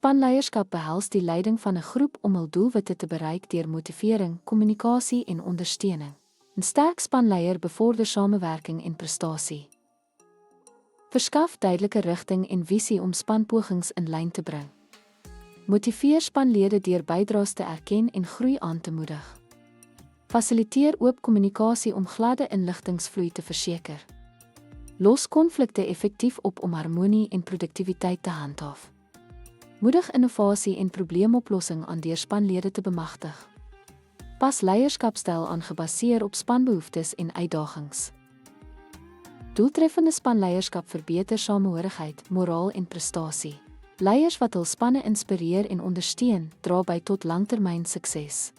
Spanleierskap behels die leiding van 'n groep om hul doelwitte te bereik deur motivering, kommunikasie en ondersteuning. 'n Sterk spanleier bevorder samewerking en prestasie. Verskaf duidelike rigting en visie om spanpogings in lyn te bring. Motiveer spanlede deur bydraes te erken en groei aan te moedig. Fasiliteer oop kommunikasie om gladde inligtingsvloei te verseker. Los konflikte effektief op om harmonie en produktiwiteit te handhaaf. Moedig innovasie en probleemoplossing aan deur spanlede te bemagtig. Pas leierskapstyl aan gebaseer op spanbehoeftes en uitdagings. Doeltreffende spanleierskap verbeter samehorigheid, moraal en prestasie. Leiers wat hul spanne inspireer en ondersteun, dra by tot langtermyn sukses.